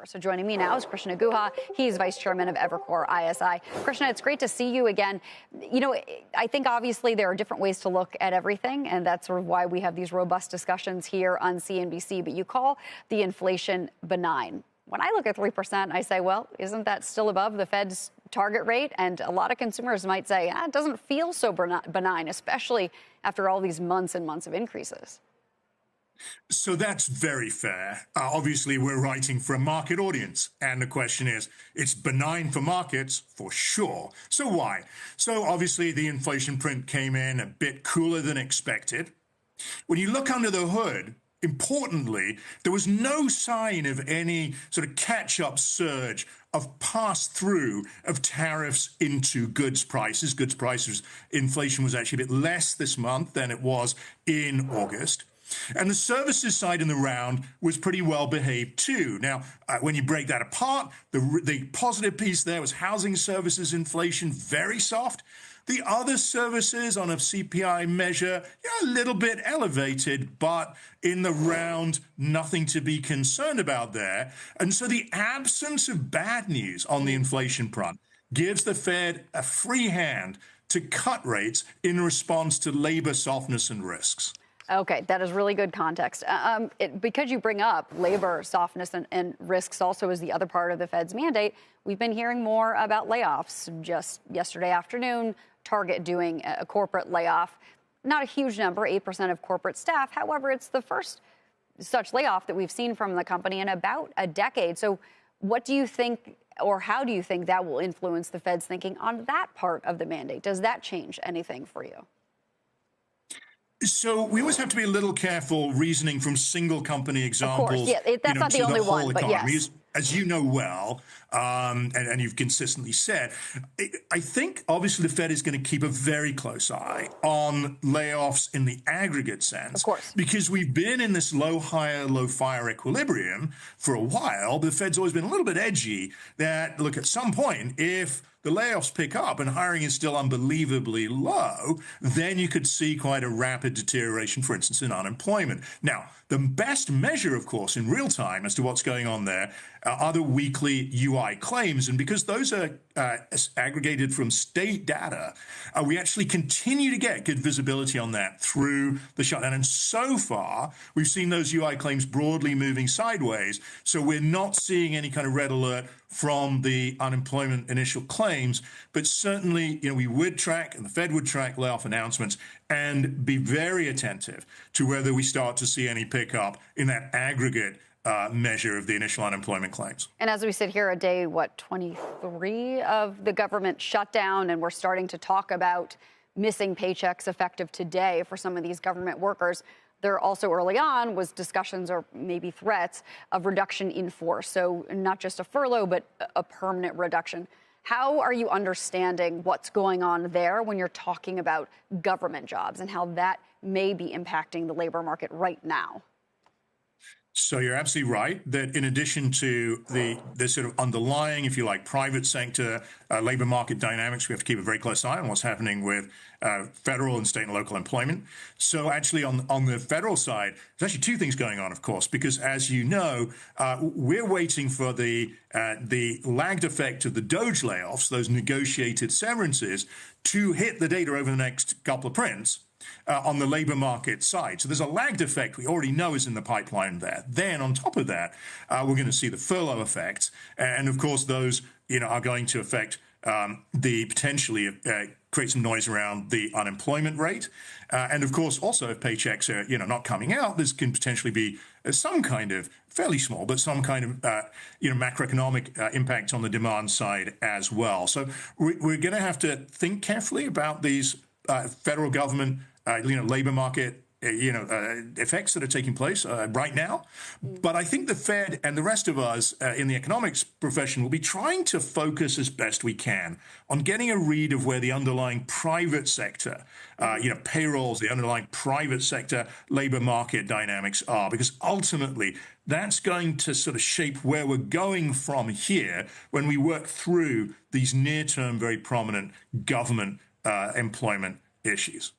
September. So joining me now is Krishna Guha. He's vice chairman of Evercore ISI. Krishna, it's great to see you again. You know, I think obviously there are different ways to look at everything, and that's sort of why we have these robust discussions here on CNBC. But you call the inflation benign. When I look at 3%, I say, well, isn't that still above the Fed's target rate? And a lot of consumers might say, it doesn't feel so benign, especially after all these months and months of increases. So that's very fair. Obviously, we're writing for a market audience. And the question is, it's benign for markets for sure. So why? So obviously, the inflation print came in a bit cooler than expected. When you look under the hood, importantly, there was no sign of any sort of catch-up surge of pass-through of tariffs into goods prices. Goods prices, inflation was actually a bit less this month than it was in August. And the services side in the round was pretty well behaved too. Now, when you break that apart, the positive piece there was housing services inflation, very soft. The other services on a CPI measure, a little bit elevated, but in the round, nothing to be concerned about there. And so the absence of bad news on the inflation front gives the Fed a free hand to cut rates in response to labor softness and risks. Okay, that is really good context. Because you bring up labor softness and risks also as the other part of the Fed's mandate, we've been hearing more about layoffs. Just yesterday afternoon, Target doing a corporate layoff. Not a huge number, 8% of corporate staff. However, it's the first such layoff that we've seen from the company in about a decade. So what do you think, or how do you think that will influence the Fed's thinking on that part of the mandate? Does that change anything for you? So we always have to be a little careful reasoning from single company examples. Of course, yeah, that's not the only one, but yes. As you know well, and you've consistently said, I think obviously the Fed is going to keep a very close eye on layoffs in the aggregate sense. Of course. Because we've been in this low hire, low fire equilibrium for a while. The Fed's always been a little bit edgy that, look, at some point, if the layoffs pick up and hiring is still unbelievably low, then you could see quite a rapid deterioration, for instance, in unemployment. Now, the best measure, of course, in real time as to what's going on there are the weekly UI claims. And because those are aggregated from state data, we actually continue to get good visibility on that through the shutdown. And so far, we've seen those UI claims broadly moving sideways. So we're not seeing any kind of red alert from the unemployment initial claims, but certainly, we would track, and the Fed would track layoff announcements and be very attentive to whether we start to see any pickup in that aggregate measure of the initial unemployment claims. And as we sit here at day, 23 of the government shutdown, and we're starting to talk about missing paychecks effective today for some of these government workers, there also early on was discussions or maybe threats of reduction in force. So not just a furlough, but a permanent reduction. How are you understanding what's going on there when you're talking about government jobs and how that may be impacting the labor market right now? So you're absolutely right that in addition to the sort of underlying, if you like, private sector labor market dynamics, we have to keep a very close eye on what's happening with federal and state and local employment. So actually on the federal side, there's actually two things going on, of course, because as you know, we're waiting for the lagged effect of the DOGE layoffs, those negotiated severances, to hit the data over the next couple of prints. On the labor market side. So there's a lagged effect we already know is in the pipeline there. Then on top of that, we're going to see the furlough effects. And of course, those, are going to affect the potentially create some noise around the unemployment rate. And of course, also if paychecks are, not coming out, this can potentially be some kind of fairly small, but some kind of, macroeconomic impact on the demand side as well. So we're going to have to think carefully about these federal government, labor market, effects that are taking place right now. But I think the Fed and the rest of us in the economics profession will be trying to focus as best we can on getting a read of where the underlying private sector, payrolls, the underlying private sector labor market dynamics are, because ultimately that's going to sort of shape where we're going from here when we work through these near-term, very prominent government employment issues.